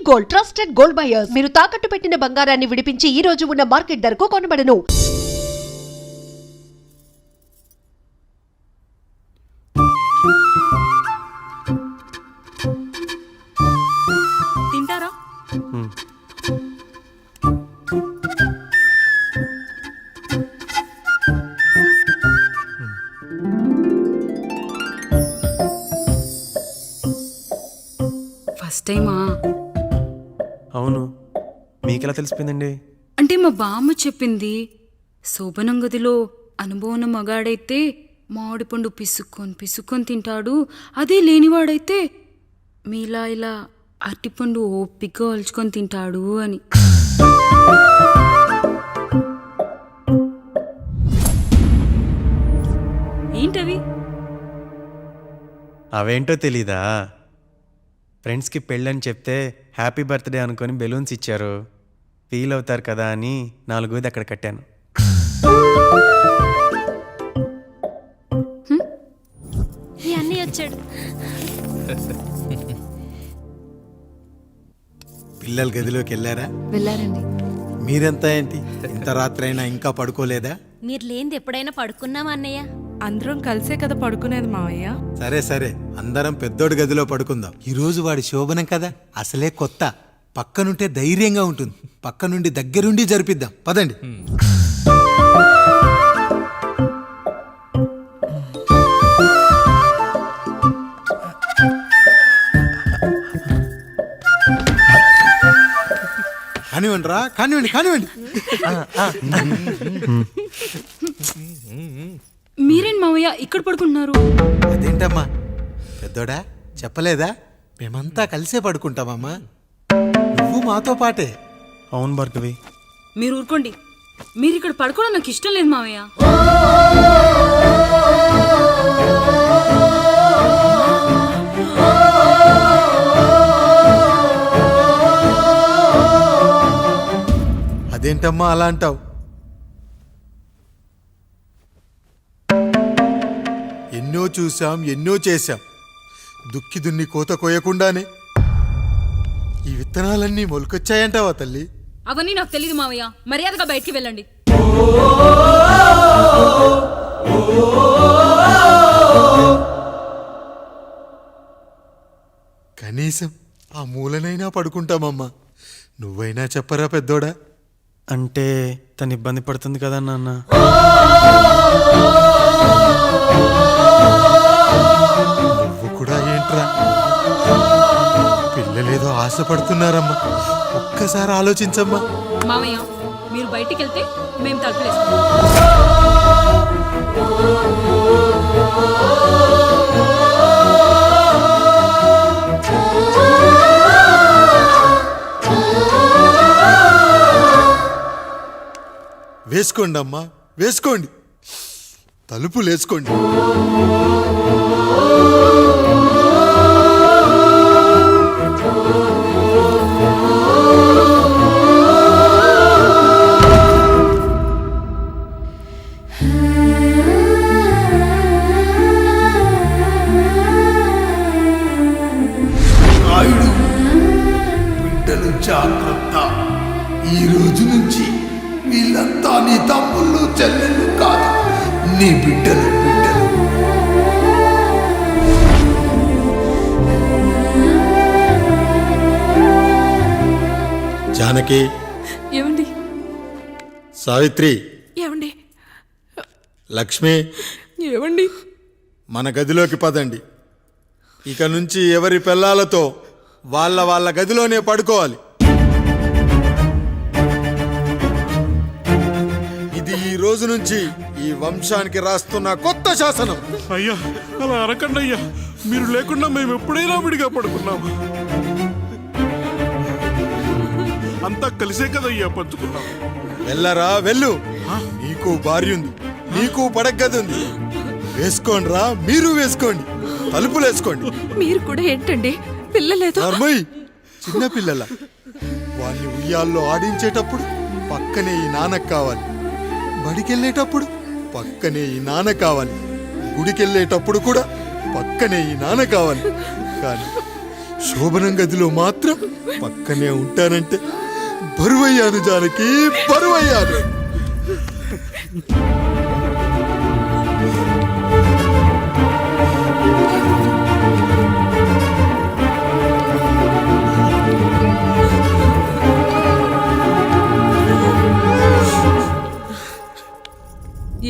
Gold, trusted gold buyers. మీరు తాకట్టు పెట్టిన బంగారాన్ని విడిపించి ఈ రోజు ఉన్న మార్కెట్ ధరకు కొనబడను. తింటారా? ఫస్ట్ టైమా? అవును, మీకెలా తెలిసిపోయిందండి? అంటే మా బామ్మ చెప్పింది. శోభనం గదిలో అనుభవం మగాడైతే మామిడిపండు పిసుక్కొని తింటాడు, అదే లేనివాడైతే మీలా ఇలా అరటిపండు ఓపిగ్గా ఒలుచుకొని తింటాడు అని. ఏంటవి? అవేంటో తెలీదా? ఫ్రెండ్స్కి పెళ్ళని చెప్తే హ్యాపీ బర్త్డే అనుకొని బెలూన్స్ ఇచ్చారు, ఫీల్ అవుతారు కదా అని 4 అక్కడ కట్టాను. ఈ అన్నీ వచ్చాడు. పిల్లల గదిలోకి వెళ్ళారా? వెళ్ళారండి. మీరెంత ఏంటి ఇంత రాత్రైనా ఇంకా పడుకోలేదా? మీరు లేనిది ఎప్పుడైనా పడుకున్నామా అన్నయ్య? అందరం కలిసే కదా పడుకునేది మావయ్య. సరే సరే, అందరం పెద్దోడి గదిలో పడుకుందాం. ఈ రోజు వాడి శోభనం కదా, అసలే కొత్త. పక్కనుంటే ధైర్యంగా ఉంటుంది. పక్క నుండి దగ్గరుండి జరిపిద్దాం. పదండి. కానివ్వండి రా, కానివ్వండి కానివ్వండి. మీరేంటి మావయ్య ఇక్కడ పడుకుంటున్నారు? అదేంటమ్మా పెద్దోడా, చెప్పలేదా? మేమంతా కలిసే పడుకుంటామమ్మా. నువ్వు మాతో పాటే. అవును భార్గవి. మీరు ఊరుకోండి. మీరు ఇక్కడ పడుకోవడం నాకు ఇష్టం లేదు మావయ్య. అదేంటమ్మా అలా అంటావు? ఎన్నో చూశాం, ఎన్నో చేశాం. దుక్కి దున్ని కోత కోయకుండానే ఈ విత్తనాలన్నీ మొలకొచ్చాయంటావా తల్లి? అవన్నీ నాకు తెలియదు మావయ్య. మర్యాదగా బయటికి వెళ్ళండి. కనీసం ఆ మూలనైనా పడుకుంటామమ్మా. నువ్వైనా చెప్పరా పెద్దోడా? అంటే తను ఇబ్బంది పడుతుంది కదా నాన్న. నువ్వు కూడా ఏంట్రా? పిల్లలేదో ఆశపడుతున్నారమ్మా. ఒక్కసారి ఆలోచించమ్మా. మావయ్య మీరు బయటికి వెళ్తే మేము తలుపులేస్తాం. వేసుకోండి అమ్మా, వేసుకోండి. తలుపులు వేసుకోండి. నాయుడు, బిడ్డలు జాగ్రత్త. ఈ రోజు నుంచి వీళ్ళంతా నీ తమ్ముళ్ళు చెల్లెళ్ళు కాదు, నీ బిడ్డలు. జానకి, ఏమండి? సావిత్రి, ఏమండి? లక్ష్మి, ఏమండి? మన గదిలోకి పదండి. ఇక నుంచి ఎవరి పిల్లలతో వాళ్ళ గదిలోనే పడుకోవాలి. ఇది ఈ రోజు నుంచి ఈ వంశానికి రాస్తున్న కొత్త శాసనం. అయ్యా అలా అరకండి అయ్యా. మీరు లేకుండా మేము ఎప్పుడైనా విడిగా పడుకున్నాము. అంతా కలిసే కదయ్యా పంచుకున్నాం. వెళ్ళరా వెళ్ళు. నీకు భార్య ఉంది, నీకు పడగది ఉంది. వేసుకోండి రా, మీరు వేసుకోండి. తలుపులు వేసుకోండి. మీరు కూడా ఏంటండి పిల్లలేదు? నర్మయ్, చిన్న పిల్లల వాళ్ళని ఉయ్యాల్లో ఆడించేటప్పుడు పక్కనే ఈ నాన్న కావాలి. బడికెళ్ళేటప్పుడు పక్కనే ఈ నాన్న కావాలి. గుడికెళ్ళేటప్పుడు కూడా పక్కనే ఈ నాన్న కావాలి. కానీ శోభనం గదిలో మాత్రం పక్కనే ఉంటానంటే బరువయ్యాను జానకి, బరువయ్యాను.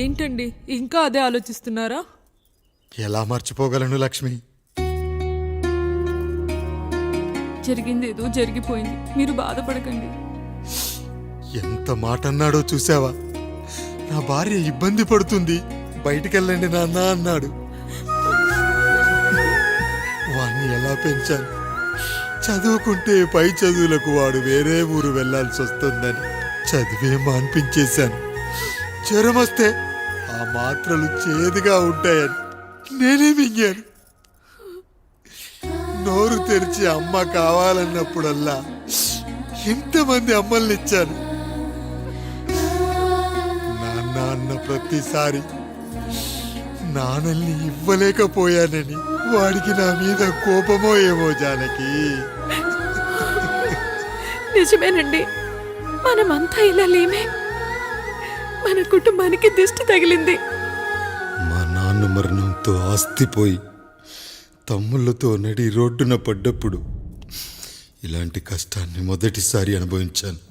ఏంటండి ఇంకా అదే ఆలోచిస్తున్నారా? ఎలా మర్చిపోగలను లక్ష్మి? జరిగింది ఏదో జరిగిపోయింది, మీరు బాధపడకండి. ఎంత మాట అన్నాడో చూసావా? నా భార్య ఇబ్బంది పడుతుంది, బయటికెళ్ళండి నాన్న అన్నాడు. వాణ్ణి ఎలా పెంచాను? చదువుకుంటే పై చదువులకు వాడు వేరే ఊరు వెళ్లాల్సి వస్తుందని చదివే మాన్పించేశాను. జ్వరం వస్తే ఆ మాత్రలు చేదుగా ఉంటాయని నేనే మింగాను. నోరు తెరిచి అమ్మ కావాలన్నప్పుడల్లా ఎంతమంది అమ్మల్ని ఇచ్చాను. నాన్న అన్న ప్రతిసారి నాన్నల్ని ఇవ్వలేకపోయానని వాడికి నా మీద కోపమో ఏమో జానకి. నిజమేనండి, మనమంతా ఇలా లేమే. మన కుటుంబానికి దిష్టి తగిలింది. మా నాన్న మరణంతో ఆస్తిపోయి తమ్ముళ్ళతో నడి రోడ్డున పడ్డప్పుడు ఇలాంటి కష్టాన్ని మొదటిసారి అనుభవించాను.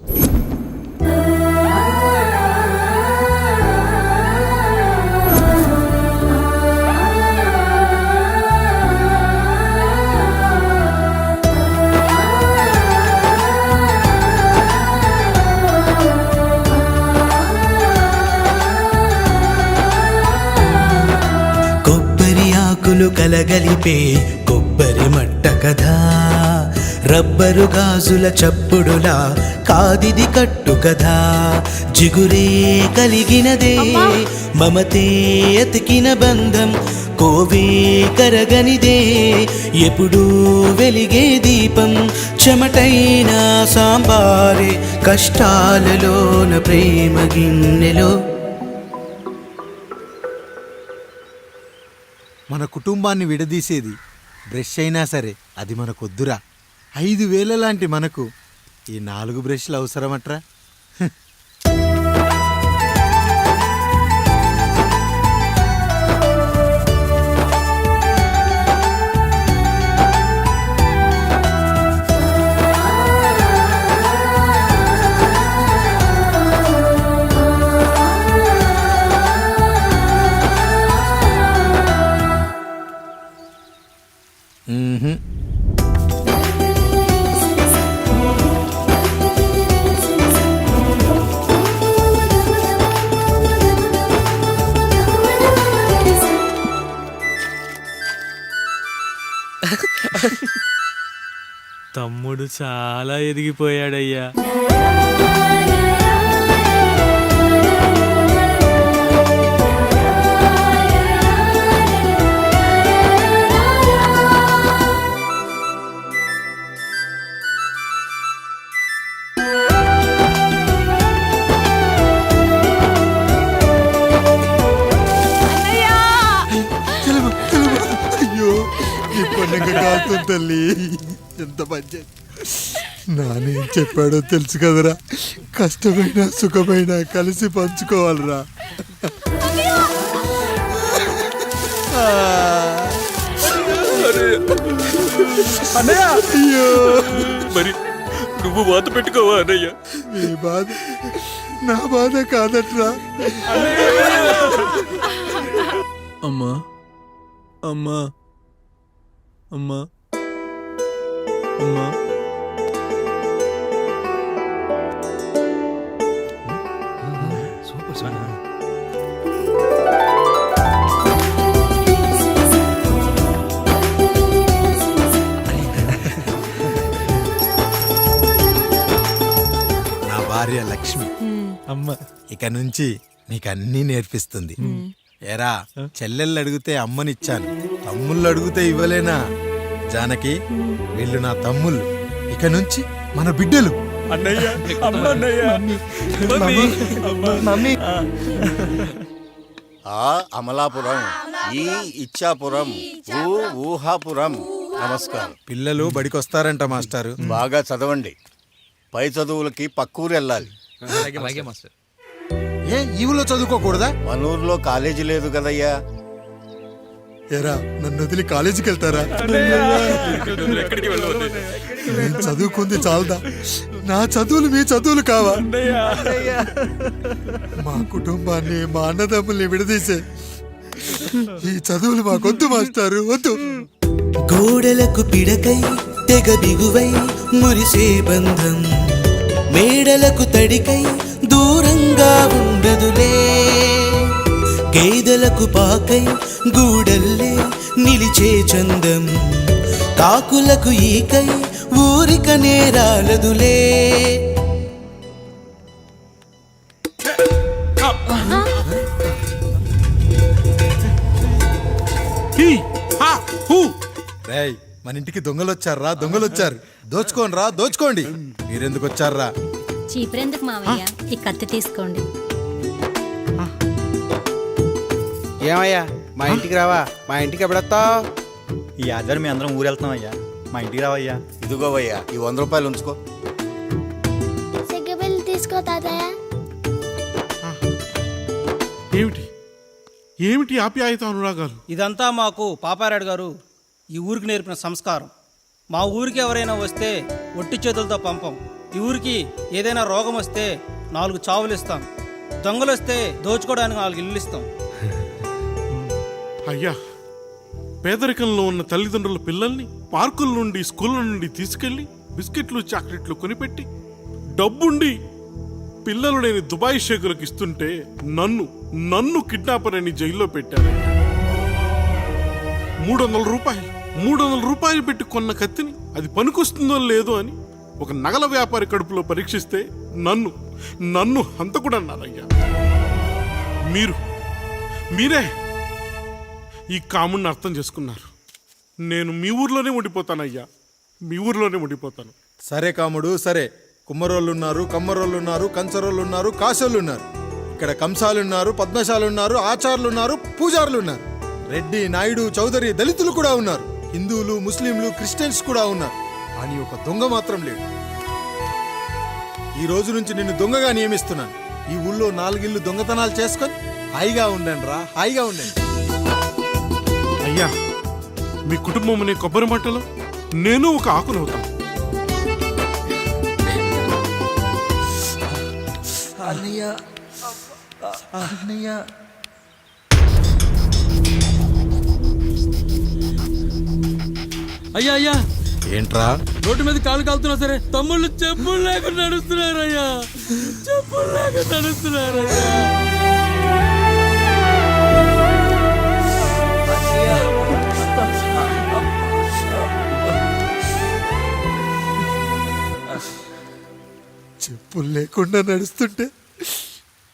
కలగలిపే కొబ్బరి మట్ట కథా, రబ్బరు గాజుల చప్పుడులా కాదిది కట్టు కథా. జిగురే కలిగినదే మమతే ఎతికిన బంధం, కోవే కరగనిదే ఎప్పుడూ వెలిగే దీపం. చెమటైన సాంబారే కష్టాలలోన ప్రేమ గిన్నెలో. మన కుటుంబాన్ని విడదీసేది బ్రష్ అయినా సరే అది మనకొద్దురా. 5,000 లాంటి మనకు ఈ 4 బ్రష్లు అవసరమట్రా? తమ్ముడు చాలా ఎదిగిపోయాడయ్యా. అయ్యో ఈ పండుగ కాదు తల్లి, ఎంత పంచాయతీ. నానేం చెప్పాడో తెలుసు కదరా, కష్టమైన సుఖమైన కలిసి పంచుకోవాలరా. అయ్యో మరి నువ్వు వాత పెట్టుకోవా అన్నయ్య? మీ బాధ నా బాధ కాదట్రా. అమ్మా అమ్మా అమ్మా అమ్మా నా భార్య లక్ష్మి అమ్మ ఇక నుంచి నీకన్నీ నేర్పిస్తుంది. ఏరా, చెల్లెళ్ళు అడిగితే అమ్మనిచ్చాను, తమ్ముళ్ళు అడిగితే ఇవ్వలేనా? జానకి, వీళ్ళు నా తమ్ముళ్ళు, ఇక నుంచి మన బిడ్డలు. అన్నయ్య, అమ్మ అన్నయ్య, మమ్మీ. ఆ అమలాపురం, ఈ ఇచ్చాపురం, ఊహాపురం, నమస్కారం. పిల్లలు బడికొస్తారంట మాస్టారు. బాగా చదవండి. పై చదువులకి పక్కూరు వెళ్ళాలి. ఏ ఈ ఊళ్ళో చదువుకోకూడదా? మన ఊర్లో కాలేజీ లేదు కదయ్యా. ఎరా నన్ను వదిలి కాలేజీకి వెళ్తారా? నేను చదువుకుంది చాలదా? నా చదువులు మీ చదువులు కావా? మా కుటుంబాన్ని మా అన్నదమ్ముల్ని విడదీసే ఈ చదువులు మాకొద్దు మాస్టారు, వద్దు. గోడలకు పిడకై తెగ బిగువై మురిసే బంధం, మేడలకు తడికై దూరంగా ఉండదులే. గేదెలకు పాకై గూడల్లే నిలిచే చందం, కాకులకు ఈకై ఊరిక నేరాలదులే. రేయ్ మన ఇంటికి దొంగలొచ్చారా? దొంగలొచ్చారు. దోచుకోండి రా, దోచుకోండి. మీరెందుకు వచ్చారా? చీపురెందుకు మావయ్య, ఈ కత్తి తీసుకోండి. ఏమయ్యా మా ఇంటికి రావా? మా ఇంటికి ఎప్పుడొస్తావు? ఈ ఆధారం మీ అందరం ఊరు వెళ్తున్నాం అయ్యా, మా ఇంటికి రావయ్యా. ఇదిగోవయ్యా, ఈ 100 రూపాయలు ఉంచుకో. తీసుకో తాతయ్య. ఏమిటి ఏమిటి ఆప్యాయత అనురాగాలు? ఇదంతా మాకు పాపారాయుడు గారు ఈ ఊరికి నేర్పిన సంస్కారం. మా ఊరికి ఎవరైనా వస్తే ఒట్టి చేతులతో పంపం. ఈ ఊరికి ఏదైనా రోగం వస్తే 4 చావులు ఇస్తాం. దొంగలు వస్తే దోచుకోవడానికి 4 ఇల్లు ఇస్తాం. అయ్యా, పేదరికంలో ఉన్న తల్లిదండ్రుల పిల్లల్ని పార్కుల నుండి స్కూళ్ళ నుండి తీసుకెళ్లి బిస్కెట్లు చాక్లెట్లు కొనిపెట్టి డబ్బుండి పిల్లలు లేని దుబాయ్ షేకులకు ఇస్తుంటే నన్ను కిడ్నాపర్ అని జైల్లో పెట్టారు. 300 రూపాయలు పెట్టి కొన్న కత్తిని అది పనికొస్తుందో లేదో అని ఒక నగల వ్యాపారి కడుపులో పరీక్షిస్తే నన్ను హంతకుడు అన్నారయ్యా. మీరే ఈ కాముడిని అర్థం చేసుకున్నారు. నేను మీ ఊర్లోనే ఉండిపోతానయ్యా, మీ ఊర్లోనే ఉండిపోతాను. సరే కాముడు, సరే. కుమ్మరోళ్ళున్నారు, కమ్మరోళ్ళున్నారు, కంచరోళ్ళున్నారు, కాసోళ్ళున్నారు. ఇక్కడ కంసాలున్నారు, పద్మశాలున్నారు, ఆచార్యులున్నారు, పూజారులున్నారు. రెడ్డి, నాయుడు, చౌదరి, దళితులు కూడా ఉన్నారు. హిందువులు, ముస్లింలు, క్రిస్టియన్స్ కూడా ఉన్నారు. కానీ ఒక దొంగ మాత్రం లేడు. ఈ రోజు నుంచి నిన్ను దొంగగా నియమిస్తున్నాను. ఈ ఊళ్ళో 4 ఇళ్ళు దొంగతనాలు చేసుకొని హాయిగా ఉండండి రా, హాయిగా ఉండండి. అయ్యా, మీ కుటుంబం అనే కొబ్బరి మంటలో నేను ఒక ఆకునవుతాను. అయ్యా అయ్యా, ఏంట్రా? రోడ్డు మీద కాలు కాలుతున్నా సరే తమ్ముళ్ళు చెప్పులు లేకుండా నడుస్తున్నారయ్యా, చెప్పులు లేకుండా నడుస్తున్నారయ్యా. చెప్పులు లేకుండా నడుస్తుంటే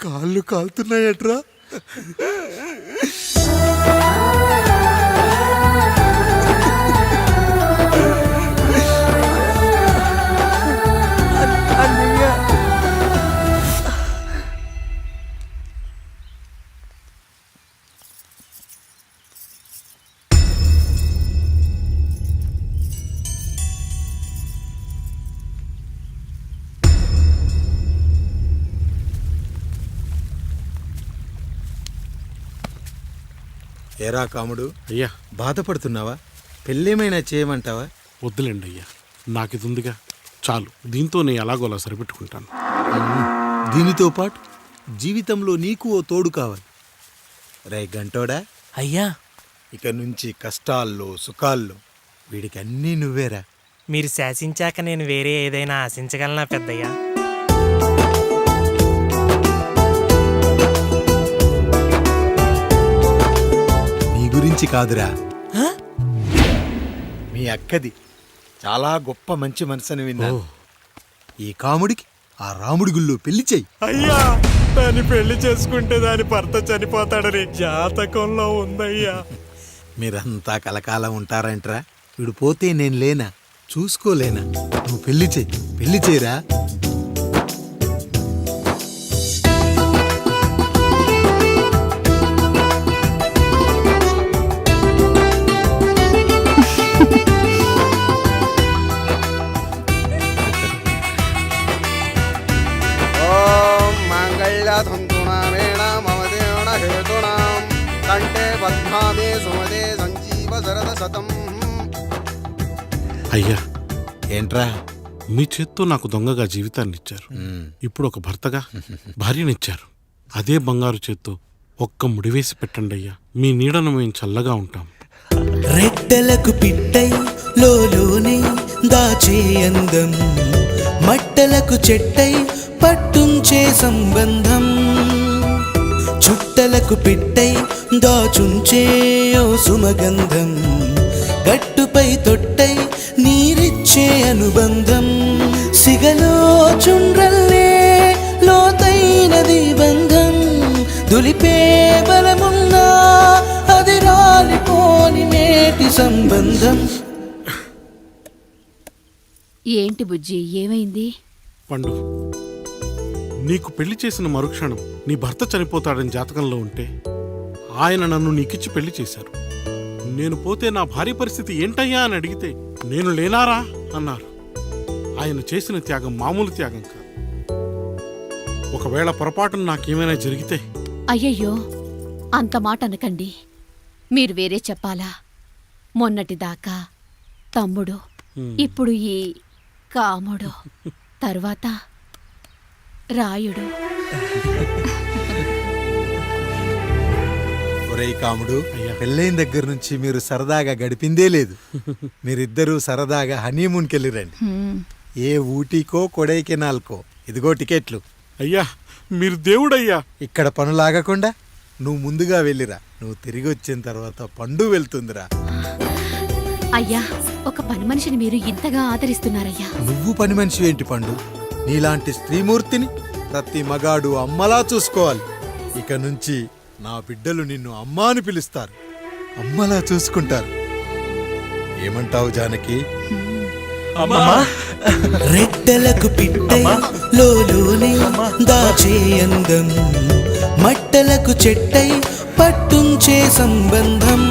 కాళ్ళు కాలుతున్నాయట్రా. ఏరా కాముడు, అయ్యా, బాధపడుతున్నావా? పెళ్ళేమైనా చేయమంటావా? వద్దులేండి అయ్యా, నాకు ఇది ఉందిగా చాలు. దీంతో నేను ఎలాగోలా సరిపెట్టుకుంటాను. దీనితో పాటు జీవితంలో నీకు ఓ తోడు కావాలి. రే గంటోడా అయ్యా, ఇక నుంచి కష్టాల్లో సుఖాల్లో వీడికి అన్నీ నువ్వేరా. మీరు శాసించాక నేను వేరే ఏదైనా ఆశించగలనా పెద్దయ్యా? నీ గురించి కాదురా, మీ అక్కది. చాలా గొప్ప మంచి మనసుని విన్నాను. ఈ కాముడికి ఆ రాముడి గుళ్ళో పెళ్లి చెయ్యి. అయ్యా, దాన్ని పెళ్లి చేసుకుంటే దాని భర్త చనిపోతాడని జాతకంలో ఉందయ్యా. మీరంతా కలకాలం ఉంటారంట్రా. వీడు పోతే నేను లేనా? చూసుకోలేనా? నువ్వు పెళ్లి చెయ్యి, పెళ్లి చేయరా. తంతునామేణ మమ దేవణ హేతునాం కంటే పద్మామే సుమదే సంజీవ శరద శతం. అయ్యా, ఏంట్రా? మీ చేత్తో నాకు దొంగగా జీవితాన్ని ఇచ్చారు. ఇప్పుడు ఒక భర్తగా భార్యనిచ్చారు. అదే బంగారు చేత్తో ఒక్క ముడివేసి పెట్టండి అయ్యా. మీ నీడను మేము చల్లగా ఉంటాం. రెట్టలకు పిట్టై లోలోనే దాచే అందం, మట్టలకు చెట్టై పట్టుంచే సంబంధం, చుట్టలకు పిట్టై దాచుంచే ఓ సుమగంధం, గట్టుపై తొట్టై నీరిచ్చే అనుబంధం, సిగలో చుండ్రల్లే లోతైనది బంధం, దులిపే బలమున్నా అది రాలిపోని మేటి సంబంధం. ఏంటి బుజ్జి, ఏమైంది? పండు, నీకు పెళ్లి చేసిన మరుక్షణం నీ భర్త చనిపోతాడని జాతకంలో ఉంటే ఆయన నన్ను నీకిచ్చి పెళ్లి చేశారు. నేను పోతే నా భార్య పరిస్థితి ఏంటయ్యా అని అడిగితే నేను లేనారా అన్నారు. ఆయన చేసిన త్యాగం మామూలు త్యాగం కాదు. ఒకవేళ పొరపాటున నాకేమైనా జరిగితే? అయ్యయ్యో, అంత మాట అనకండి. మీరు వేరే చెప్పాలా? మొన్నటిదాకా తమ్ముడు, ఇప్పుడు ఈ కాముడు, తర్వాత రాయుడు. ఒరేయ్ కాముడు, పెళ్ళైన దగ్గర నుంచి మీరు సరదాగా గడిపిందే లేదు. మీరిద్దరూ సరదాగా హనీమూన్కి వెళ్ళిరండి. ఏ ఊటీకో కొడైకెనాల్కో. ఇదిగో టికెట్లు. అయ్యా, మీరు దేవుడయ్యా. ఇక్కడ పనులాగకుండా నువ్వు ముందుగా వెళ్ళిరా. నువ్వు తిరిగి వచ్చిన తర్వాత పండు వెళ్తుందిరా. అయ్యా, ఒక పని మనిషిని మీరు ఇంతగా ఆదరిస్తున్నారయ్యా. నువ్వు పని మనిషి ఏంటి పండు? నీలాంటి స్త్రీమూర్తిని ప్రతి మగాడు అమ్మలా చూసుకోవాలి. ఇక నుంచి నా బిడ్డలు నిన్ను అమ్మా అని పిలుస్తారు, అమ్మలా చూసుకుంటారు. ఏమంటావు జానకి? రెట్టలకు పిట్టై లోలోనే దాచే అందం, మట్టలకు చెట్టై పట్టుంచే సంబంధం,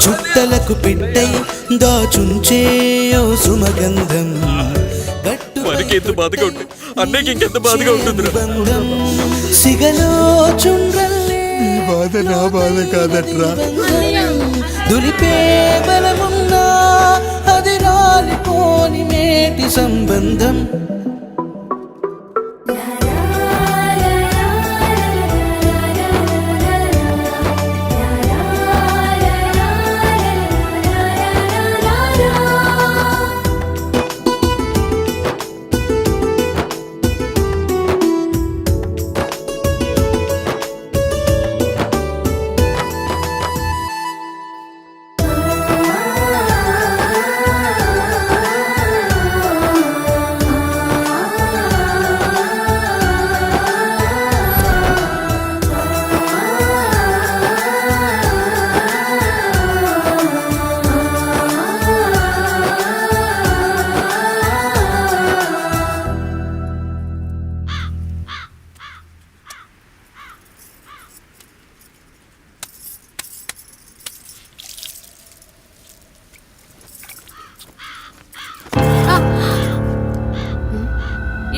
చుట్టలకు పిట్టై దాచుంచే ఓ సుమగంధం, బంధం, సిగలో చుండ్రల్లే ఈ బాధ నా బాధ కాదట్రా. దులిపే బలమున్నా అది రాలిపోని మేటి సంబంధం.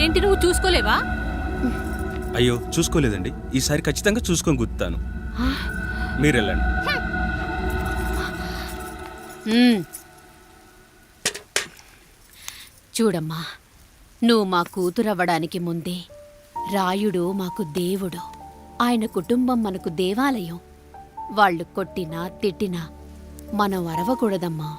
ఏంటి, నువ్వు చూసుకోలేవా? అయ్యో, చూసుకోలేదండి. ఈసారి ఖచ్చితంగా చూసుకొని గుర్తాను. మీరు వెళ్ళండి. చూడమ్మా, నువ్వు మా కూతురవ్వడానికి ముందే రాయుడు మాకు దేవుడు. ఆయన కుటుంబం మనకు దేవాలయం. వాళ్ళు కొట్టినా తిట్టినా మనం అరవకూడదమ్మా.